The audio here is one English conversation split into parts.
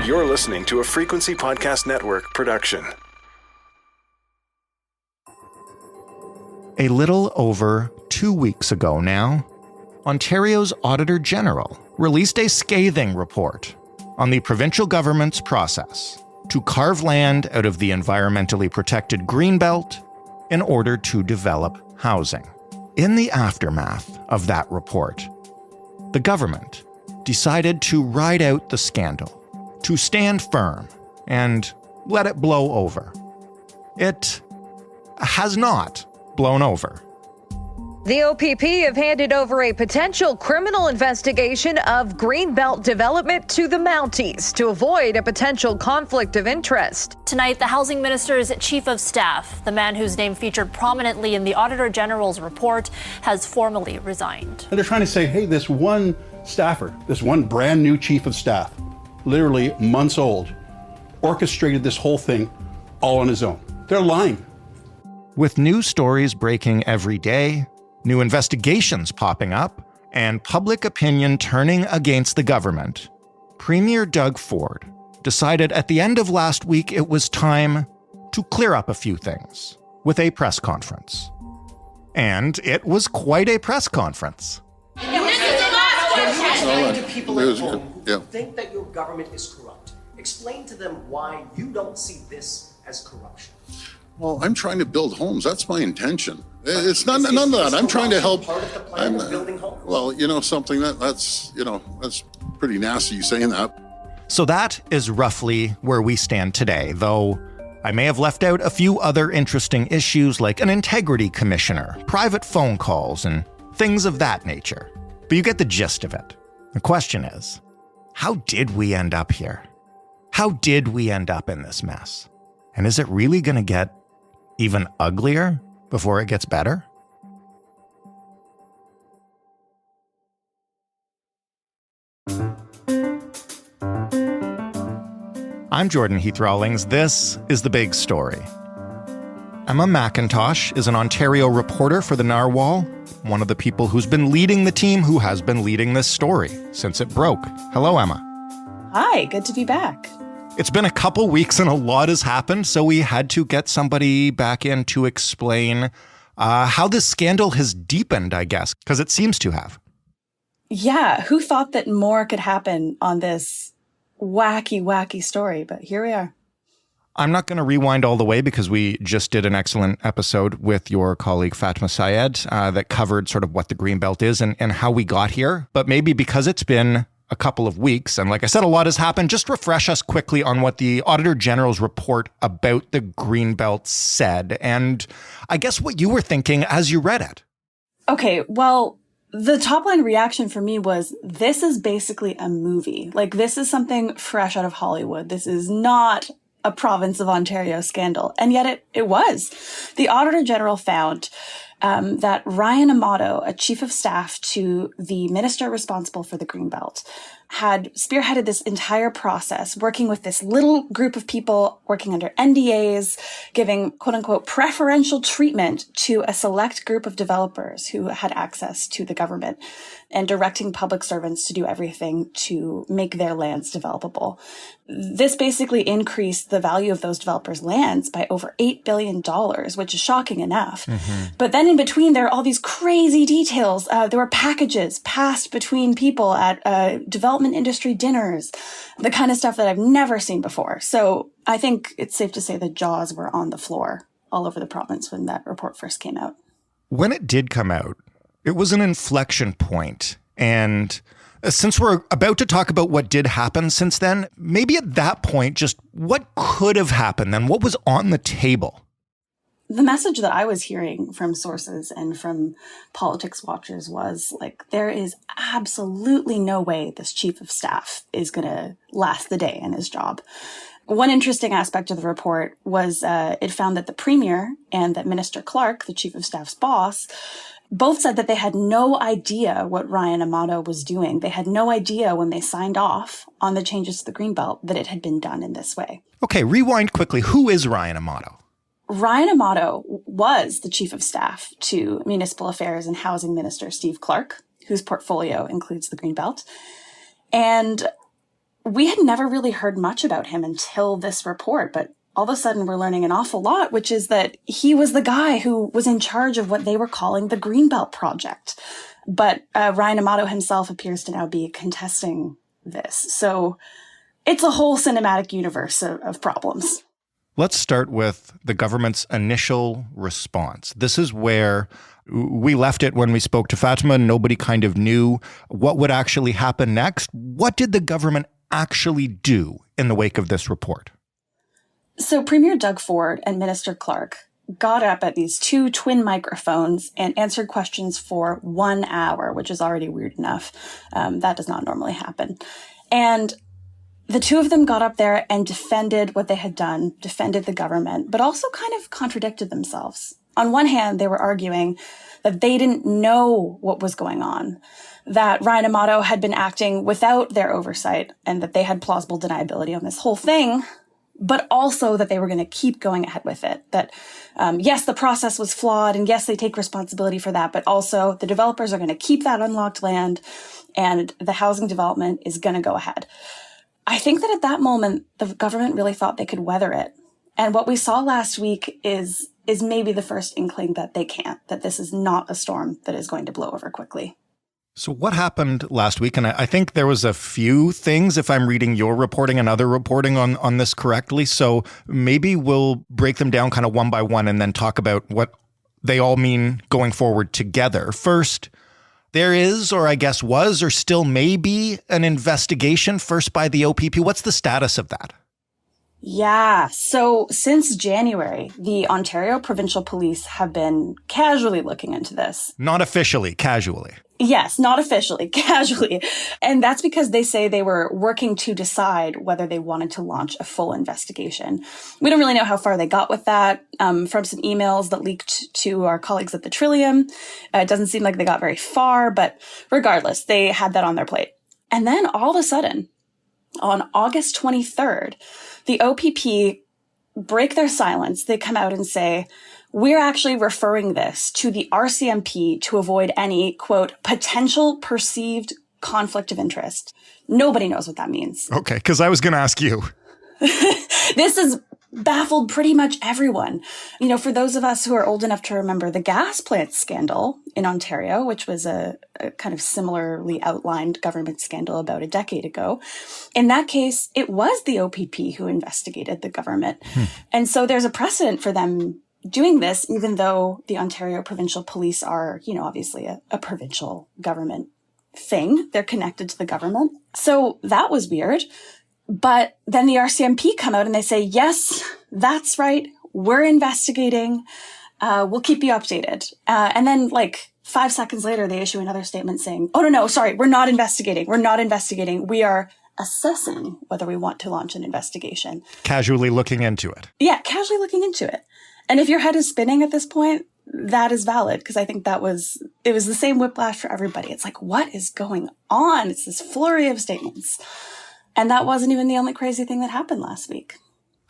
You're listening to a Frequency Podcast Network production. A little over 2 weeks ago now, Ontario's Auditor General released a scathing report on the provincial government's process to carve land out of the environmentally protected Greenbelt in order to develop housing. In the aftermath of that report, the government decided to ride out the scandal, to stand firm and let it blow over. It has not blown over. The OPP have handed over a potential criminal investigation of Greenbelt development to the Mounties to avoid a potential conflict of interest. Tonight, the Housing Minister's Chief of Staff, the man whose name featured prominently in the Auditor General's report, has formally resigned. And they're trying to say, hey, this one staffer, this one brand new Chief of Staff, literally months old, orchestrated this whole thing all on his own. They're lying. With new stories breaking every day, new investigations popping up, and public opinion turning against the government, Premier Doug Ford decided at the end of last week it was time to clear up a few things with a press conference. And it was quite a press conference. Explain to people at home who think that your government is corrupt. Explain to them why you don't see this as corruption. Well, I'm trying to build homes. That's my intention. It's none of that. I'm trying to help. Part of the plan is building homes. Well, something that's pretty nasty, you saying that. So that is roughly where we stand today, though I may have left out a few other interesting issues like an integrity commissioner, private phone calls, and things of that nature. But you get the gist of it. The question is, how did we end up here? How did we end up in this mess? And is it really going to get even uglier before it gets better? I'm Jordan Heath Rawlings. This is The Big Story. Emma McIntosh is an Ontario reporter for the Narwhal, one of the people who's been leading the team who has been leading this story since it broke. Hello, Emma. Hi, good to be back. It's been a couple weeks and a lot has happened, so we had to get somebody back in to explain how this scandal has deepened, I guess, because it seems to have. Yeah, who thought that more could happen on this wacky story? But here we are. I'm not going to rewind all the way because we just did an excellent episode with your colleague Fatma Syed that covered sort of what the Greenbelt is and how we got here. But maybe because it's been a couple of weeks, and like I said, a lot has happened, just refresh us quickly on what the Auditor General's report about the Greenbelt said, and I guess what you were thinking as you read it. Okay, well, the top line reaction for me was, this is basically a movie. Like, this is something fresh out of Hollywood. This is not a province of Ontario scandal. And yet it was. The Auditor General found that Ryan Amato, a chief of staff to the minister responsible for the Greenbelt, had spearheaded this entire process, working with this little group of people, working under NDAs, giving quote unquote preferential treatment to a select group of developers who had access to the government, and directing public servants to do everything to make their lands developable. This basically increased the value of those developers' lands by over $8 billion, which is shocking enough. Mm-hmm. But then in between, there are all these crazy details. There were packages passed between people at development industry dinners, the kind of stuff that I've never seen before. So I think it's safe to say the jaws were on the floor all over the province when that report first came out. When it did come out, it was an inflection point. And since we're about to talk about what did happen since then, maybe at that point, just what could have happened then? What was on the table? The message that I was hearing from sources and from politics watchers was like, there is absolutely no way this chief of staff is going to last the day in his job. One interesting aspect of the report was it found that the premier and that Minister Clark, the chief of staff's boss, both said that they had no idea what Ryan Amato was doing. They had no idea when they signed off on the changes to the Greenbelt that it had been done in this way. Okay, rewind quickly. Who is Ryan Amato? Ryan Amato was the chief of staff to Municipal Affairs and Housing Minister Steve Clark, whose portfolio includes the Greenbelt. And we had never really heard much about him until this report, but all of a sudden we're learning an awful lot, which is that he was the guy who was in charge of what they were calling the Greenbelt project. But Ryan Amato himself appears to now be contesting this. So it's a whole cinematic universe of problems. Let's start with the government's initial response. This is where we left it when we spoke to Fatima. Nobody kind of knew what would actually happen next. What did the government actually do in the wake of this report? So Premier Doug Ford and Minister Clark got up at these two twin microphones and answered questions for 1 hour, which is already weird enough. That does not normally happen. And the two of them got up there and defended what they had done, defended the government, but also kind of contradicted themselves. On one hand, they were arguing that they didn't know what was going on, that Ryan Amato had been acting without their oversight, and that they had plausible deniability on this whole thing, but also that they were going to keep going ahead with it. That, yes, the process was flawed, and yes, they take responsibility for that, but also the developers are going to keep that unlocked land, and the housing development is going to go ahead. I think that at that moment, the government really thought they could weather it. And what we saw last week is maybe the first inkling that they can't, that this is not a storm that is going to blow over quickly. So what happened last week? And I think there was a few things, if I'm reading your reporting and other reporting on this correctly. So maybe we'll break them down kind of one by one and then talk about what they all mean going forward together. First, there is, or I guess was, or still may be an investigation first by the OPP. What's the status of that? Yeah. So since January, the Ontario Provincial Police have been casually looking into this. Not officially, casually. Yes, not officially, casually. And that's because they say they were working to decide whether they wanted to launch a full investigation. We don't really know how far they got with that. From some emails that leaked to our colleagues at the Trillium, it doesn't seem like they got very far, but regardless, they had that on their plate. And then all of a sudden, on August 23rd, the OPP break their silence. They come out and say, we're actually referring this to the RCMP to avoid any, quote, potential perceived conflict of interest. Nobody knows what that means. Okay, because I was going to ask you. This has baffled pretty much everyone. You know, for those of us who are old enough to remember the gas plant scandal in Ontario, which was a kind of similarly outlined government scandal about a decade ago, in that case, it was the OPP who investigated the government. And so there's a precedent for them doing this, even though the Ontario Provincial Police are, you know, obviously a provincial government thing. They're connected to the government. So that was weird. But then the RCMP come out and they say, yes, that's right. We're investigating. We'll keep you updated. And then like 5 seconds later, they issue another statement saying, oh, no, sorry, we're not investigating. We're not investigating. We are assessing whether we want to launch an investigation. Casually looking into it. Yeah, casually looking into it. And if your head is spinning at this point, that is valid, because I think it was the same whiplash for everybody. It's like, what is going on? It's this flurry of statements. And that wasn't even the only crazy thing that happened last week.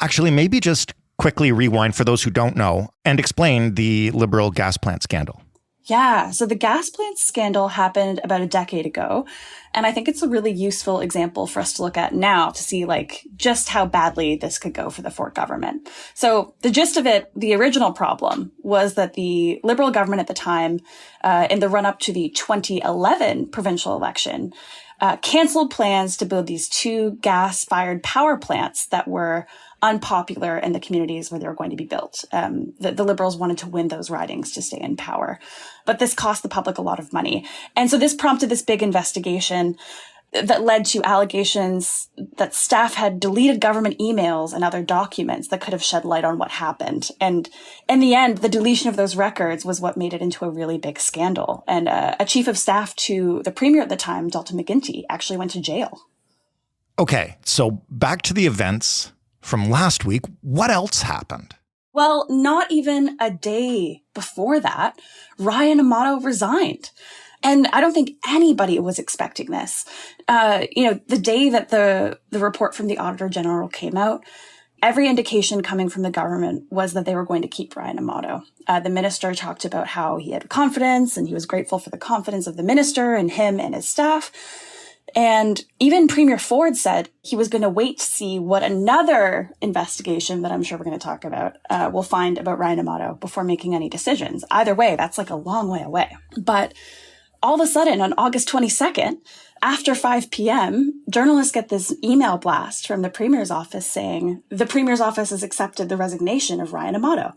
Actually, maybe just quickly rewind for those who don't know and explain the Liberal gas plant scandal. Yeah, so the gas plant scandal happened about a decade ago. And I think it's a really useful example for us to look at now to see like just how badly this could go for the Ford government. So the gist of it, the original problem was that the Liberal government at the time, in the run up to the 2011 provincial election, canceled plans to build these 2 gas-fired power plants that were unpopular in the communities where they were going to be built. The Liberals wanted to win those ridings to stay in power. But this cost the public a lot of money. And so this prompted this big investigation that led to allegations that staff had deleted government emails and other documents that could have shed light on what happened. And in the end, the deletion of those records was what made it into a really big scandal. And a chief of staff to the premier at the time, Dalton McGuinty, actually went to jail. Okay, so back to the events from last week. What else happened? Well, not even a day before that, Ryan Amato resigned. And I don't think anybody was expecting this. The day that the report from the Auditor General came out, every indication coming from the government was that they were going to keep Ryan Amato. The minister talked about how he had confidence and he was grateful for the confidence of the minister and him and his staff. And even Premier Ford said he was going to wait to see what another investigation that I'm sure we're going to talk about will find about Ryan Amato before making any decisions. Either way, that's like a long way away. But all of a sudden, on August 22nd, after 5 p.m., journalists get this email blast from the Premier's office saying the Premier's office has accepted the resignation of Ryan Amato.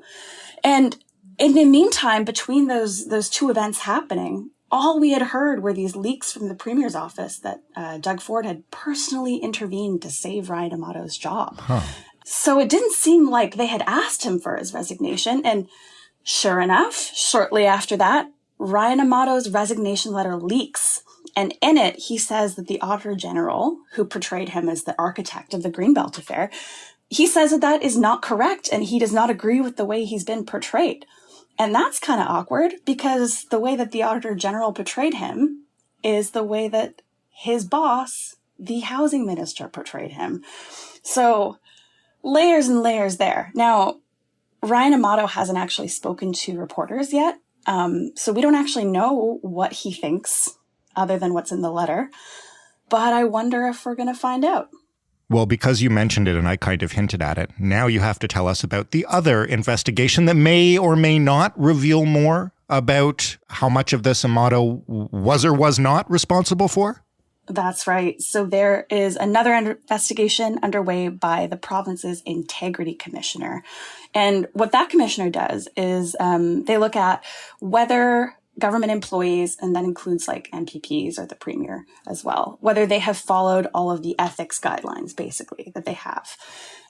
And in the meantime, between those two events happening, all we had heard were these leaks from the Premier's office that Doug Ford had personally intervened to save Ryan Amato's job. Huh. So it didn't seem like they had asked him for his resignation. And sure enough, shortly after that, Ryan Amato's resignation letter leaks. And in it, he says that the Auditor General, who portrayed him as the architect of the Greenbelt affair, he says that that is not correct and he does not agree with the way he's been portrayed. And that's kind of awkward because the way that the Auditor General portrayed him is the way that his boss, the housing minister, portrayed him. So layers and layers there. Now, Ryan Amato hasn't actually spoken to reporters yet. So we don't actually know what he thinks other than what's in the letter. But I wonder if we're going to find out. Well, because you mentioned it and I kind of hinted at it, now you have to tell us about the other investigation that may or may not reveal more about how much of this Amato was or was not responsible for. That's right. So there is another investigation underway by the province's Integrity Commissioner. And what that commissioner does is they look at whether government employees, and that includes like MPPs or the Premier as well, whether they have followed all of the ethics guidelines, basically, that they have.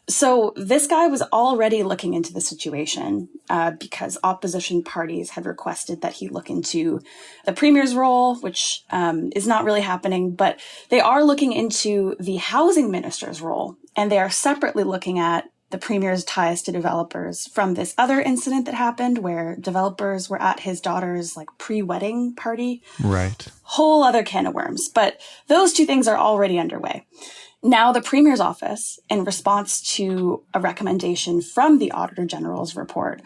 So this guy was already looking into the situation because opposition parties had requested that he look into the Premier's role, which is not really happening, but they are looking into the housing minister's role, and they are separately looking at the Premier's ties to developers from this other incident that happened where developers were at his daughter's like pre-wedding party. Right. Whole other can of worms. But those two things are already underway. Now, the Premier's office, in response to a recommendation from the Auditor General's report,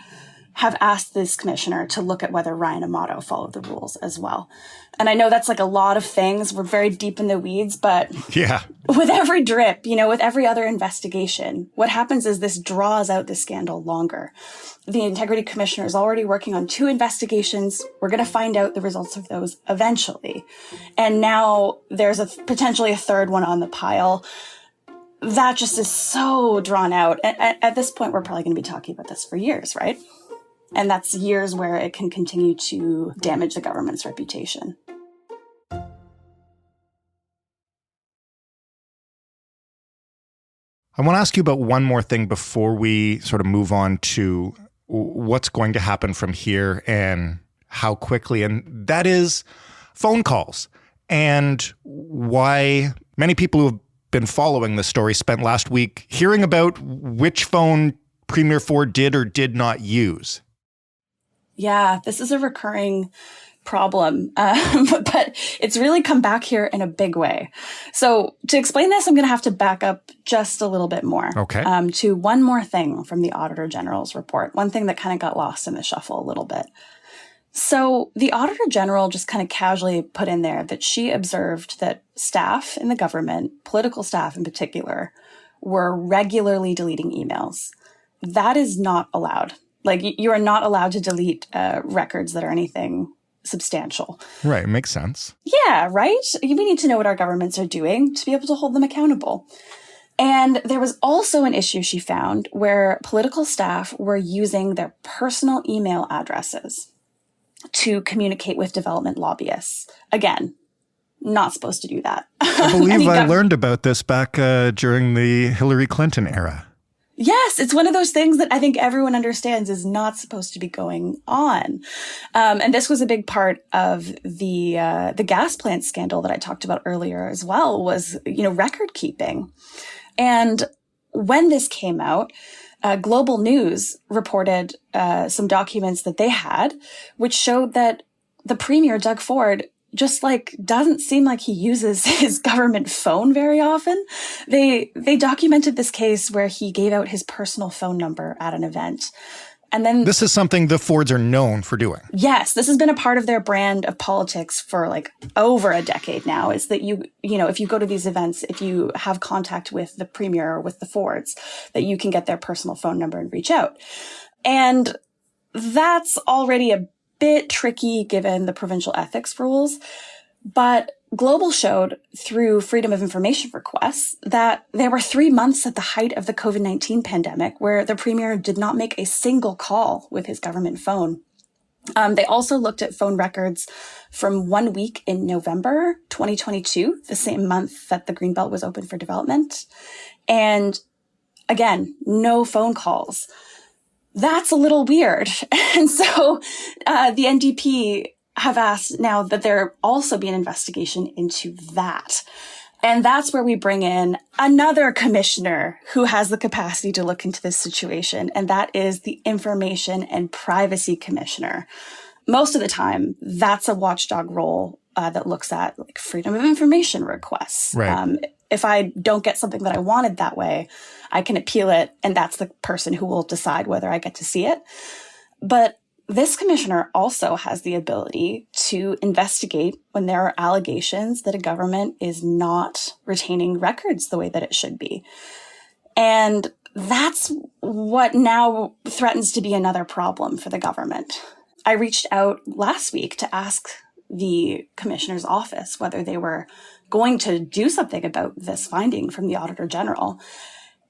have asked this commissioner to look at whether Ryan Amato followed the rules as well. And I know that's like a lot of things. We're very deep in the weeds, but yeah, with every drip, with every other investigation, what happens is this draws out the scandal longer. The Integrity Commissioner is already working on 2 investigations. We're going to find out the results of those eventually. And now there's potentially a third one on the pile. That just is so drawn out. At this point, we're probably going to be talking about this for years, right? And that's years where it can continue to damage the government's reputation. I want to ask you about one more thing before we sort of move on to what's going to happen from here and how quickly. And that is phone calls and why many people who have been following the story spent last week hearing about which phone Premier Ford did or did not use. Yeah, this is a recurring problem, but it's really come back here in a big way. So to explain this, I'm going to have to back up just a little bit more. Okay. To one more thing from the Auditor General's report, one thing that kind of got lost in the shuffle a little bit. So the Auditor General just kind of casually put in there that she observed that staff in the government, political staff in particular, were regularly deleting emails. That is not allowed. Like, you are not allowed to delete records that are anything substantial. Right. Makes sense. Yeah, right? We need to know what our governments are doing to be able to hold them accountable. And there was also an issue she found where political staff were using their personal email addresses to communicate with development lobbyists. Again, not supposed to do that. I believe I learned about this back during the Hillary Clinton era. Yes, it's one of those things that I think everyone understands is not supposed to be going on. And this was a big part of the gas plant scandal that I talked about earlier as well, was, record keeping. And when this came out, Global News reported some documents that they had, which showed that the Premier, Doug Ford, just doesn't seem like he uses his government phone very often. They documented this case where he gave out his personal phone number at an event. And then this is something the Fords are known for doing. Yes, this has been a part of their brand of politics for like over a decade now, is that you know, if you go to these events, if you have contact with the premier or with the Fords, that you can get their personal phone number and reach out. And that's already a bit tricky given the provincial ethics rules. But Global showed through Freedom of Information requests that there were 3 months at the height of the COVID-19 pandemic where the premier did not make a single call with his government phone. They also looked at phone records from 1 week in November 2022, the same month that the Greenbelt was open for development. And again, no phone calls. That's a little weird. And so the NDP have asked now that there also be an investigation into that. And that's where we bring in another commissioner who has the capacity to look into this situation, and that is the Information and Privacy Commissioner. Most of the time, that's a watchdog role that looks at like freedom of information requests. Right. If I don't get something that I wanted that way, I can appeal it, and that's the person who will decide whether I get to see it. But this commissioner also has the ability to investigate when there are allegations that a government is not retaining records the way that it should be. And that's what now threatens to be another problem for the government. I reached out last week to ask the commissioner's office whether they were going to do something about this finding from the Auditor General.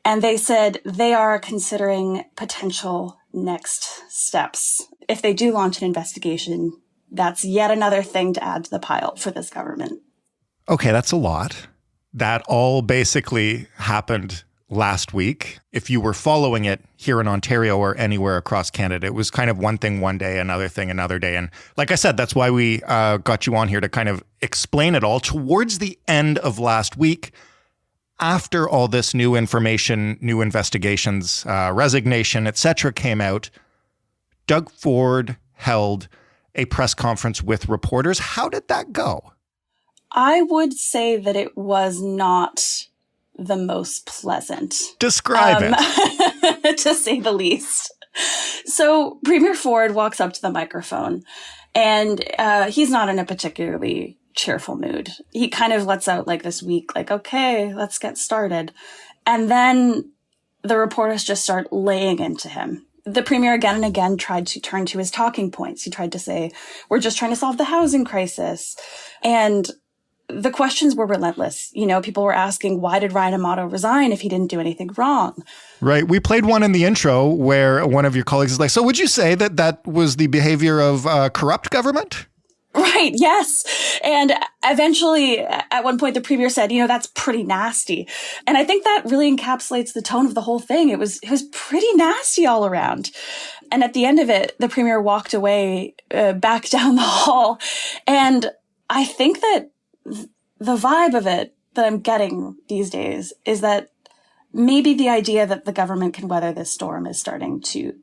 And they said they are considering potential next steps. If they do launch an investigation, that's yet another thing to add to the pile for this government. Okay, that's a lot. That all basically happened last week. If you were following it here in Ontario or anywhere across Canada, it was kind of one thing one day, another thing another day. And like I said, that's why we got you on here to kind of explain it all. Towards the end of last week, after all this new information, new investigations, resignation, etc. came out, Doug Ford held a press conference with reporters. How did that go? I would say that it was not the most pleasant. Describe it. To say the least. So Premier Ford walks up to the microphone, and he's not in a particularly cheerful mood. He kind of lets out like this week, like, okay, let's get started. And then the reporters just start laying into him. The premier again and again tried to turn to his talking points. He tried to say, we're just trying to solve the housing crisis. And the questions were relentless. You know, people were asking, why did Ryan Amato resign if he didn't do anything wrong? Right. We played one in the intro where one of your colleagues is like, so would you say that that was the behavior of corrupt government? Right. Yes. And eventually, at one point, the premier said, you know, that's pretty nasty. And I think that really encapsulates the tone of the whole thing. It was pretty nasty all around. And at the end of it, the premier walked away back down the hall. And I think that the vibe of it that I'm getting these days is that maybe the idea that the government can weather this storm is starting to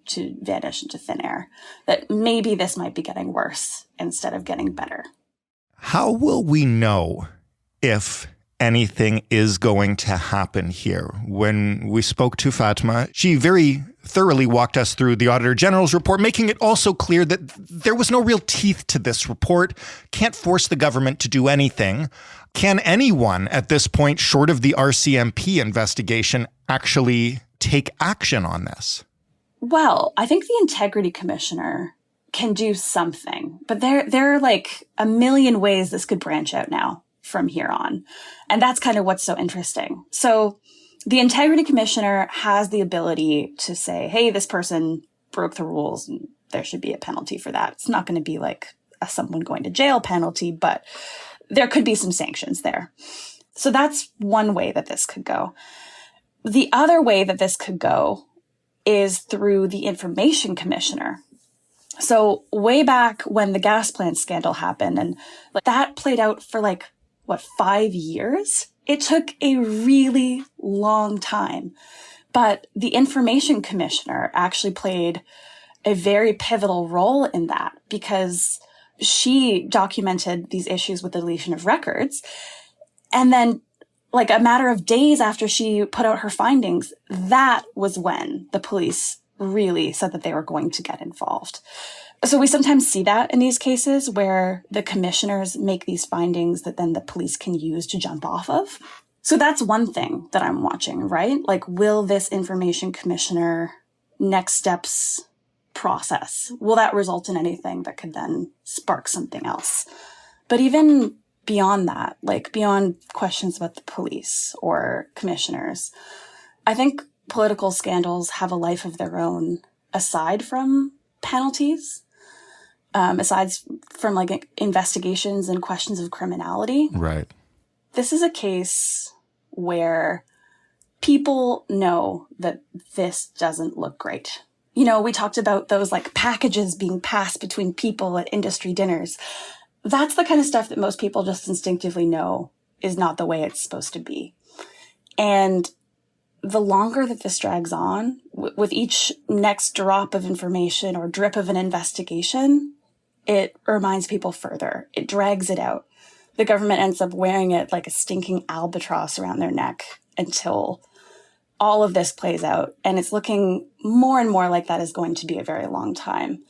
vanish into thin air, that maybe this might be getting worse instead of getting better. How will we know if anything is going to happen here? When we spoke to Fatma, she very thoroughly walked us through the Auditor General's report, making it also clear that there was no real teeth to this report. Can't force the government to do anything. Can anyone at this point, short of the RCMP investigation, actually take action on this? Well, I think the Integrity Commissioner can do something, but there are like a million ways this could branch out now from here on. And that's kind of what's so interesting. So the Integrity Commissioner has the ability to say, hey, this person broke the rules and there should be a penalty for that. It's not going to be like a someone going to jail penalty, but there could be some sanctions there. So that's one way that this could go. The other way that this could go is through the Information Commissioner. So way back when the gas plant scandal happened, and that played out for 5 years? It took a really long time. But the Information Commissioner actually played a very pivotal role in that because she documented these issues with the deletion of records. And then a matter of days after she put out her findings, that was when the police really said that they were going to get involved. So we sometimes see that in these cases where the commissioners make these findings that then the police can use to jump off of. So that's one thing that I'm watching, right? Like, will this information commissioner next steps process, will that result in anything that could then spark something else? But even beyond that, like beyond questions about the police or commissioners, I think political scandals have a life of their own aside from penalties. Aside from like investigations and questions of criminality. Right. This is a case where people know that this doesn't look great. You know, we talked about those like packages being passed between people at industry dinners. That's the kind of stuff that most people just instinctively know is not the way it's supposed to be. And the longer that this drags on, with each next drop of information or drip of an investigation, it reminds people further. It drags it out. The government ends up wearing it like a stinking albatross around their neck until all of this plays out. And it's looking more and more like that is going to be a very long time.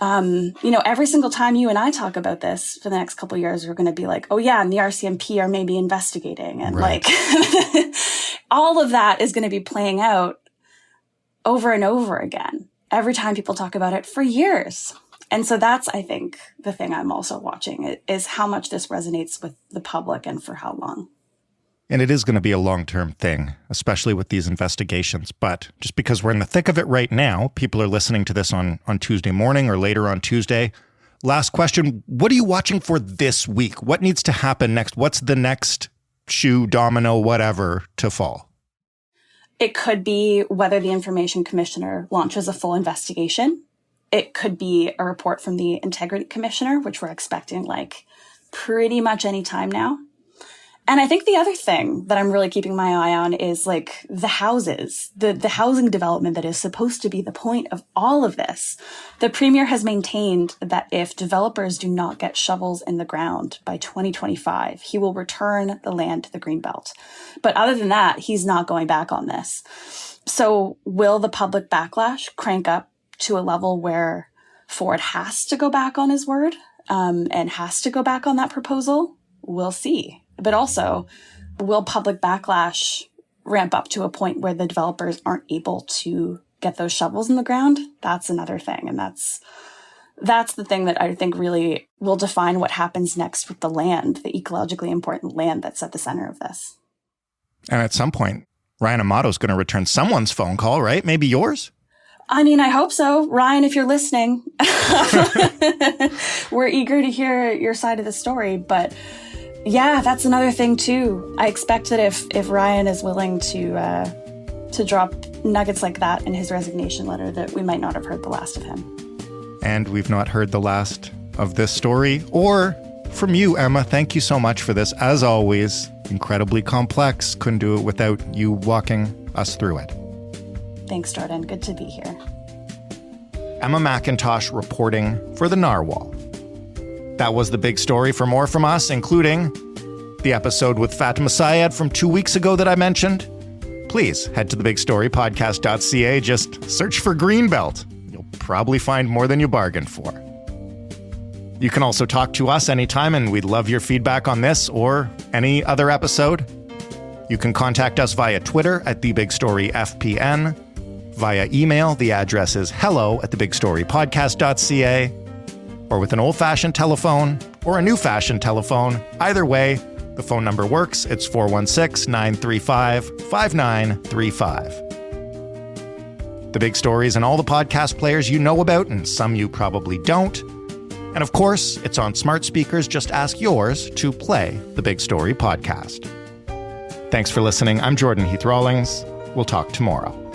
You know, every single time you and I talk about this for the next couple of years, we're going to be like, oh yeah, and the RCMP are maybe investigating. And like, all of that is going to be playing out over and over again. Every time people talk about it for years. And so that's, I think, the thing I'm also watching is how much this resonates with the public and for how long. And it is going to be a long-term thing, especially with these investigations. But just because we're in the thick of it right now, people are listening to this on Tuesday morning or later on Tuesday. Last question, what are you watching for this week? What needs to happen next? What's the next shoe, domino, whatever to fall? It could be whether the Information Commissioner launches a full investigation. It could be a report from the Integrity Commissioner, which we're expecting like pretty much any time now. And I think the other thing that I'm really keeping my eye on is like the houses, the housing development that is supposed to be the point of all of this. The Premier has maintained that if developers do not get shovels in the ground by 2025, he will return the land to the Greenbelt. But other than that, he's not going back on this. So will the public backlash crank up to a level where Ford has to go back on his word and has to go back on that proposal? We'll see. But also, will public backlash ramp up to a point where the developers aren't able to get those shovels in the ground? That's another thing. And that's the thing that I think really will define what happens next with the land, the ecologically important land that's at the center of this. And at some point, Ryan Amato's going to return someone's phone call, right? Maybe yours? I mean, I hope so. Ryan, if you're listening, we're eager to hear your side of the story. But yeah, that's another thing too. I expect that if Ryan is willing to drop nuggets like that in his resignation letter, that we might not have heard the last of him. And we've not heard the last of this story or from you, Emma. Thank you so much for this. As always, incredibly complex. Couldn't do it without you walking us through it. Thanks, Jordan. Good to be here. Emma McIntosh reporting for the Narwhal. That was the big story. For more from us, including the episode with Fatima Syed from 2 weeks ago that I mentioned, please head to thebigstorypodcast.ca. Just search for Greenbelt. You'll probably find more than you bargained for. You can also talk to us anytime, and we'd love your feedback on this or any other episode. You can contact us via Twitter at TheBigStoryFPN, via email, the address is hello@thebigstorypodcast.ca, or with an old-fashioned telephone or a new-fashioned telephone. Either way, the phone number works. It's 416-935-5935. The Big Stories and all the podcast players you know about, and some you probably don't. And of course, it's on smart speakers. Just ask yours to play the Big Story podcast. Thanks for listening. I'm Jordan Heath Rawlings. We'll talk tomorrow.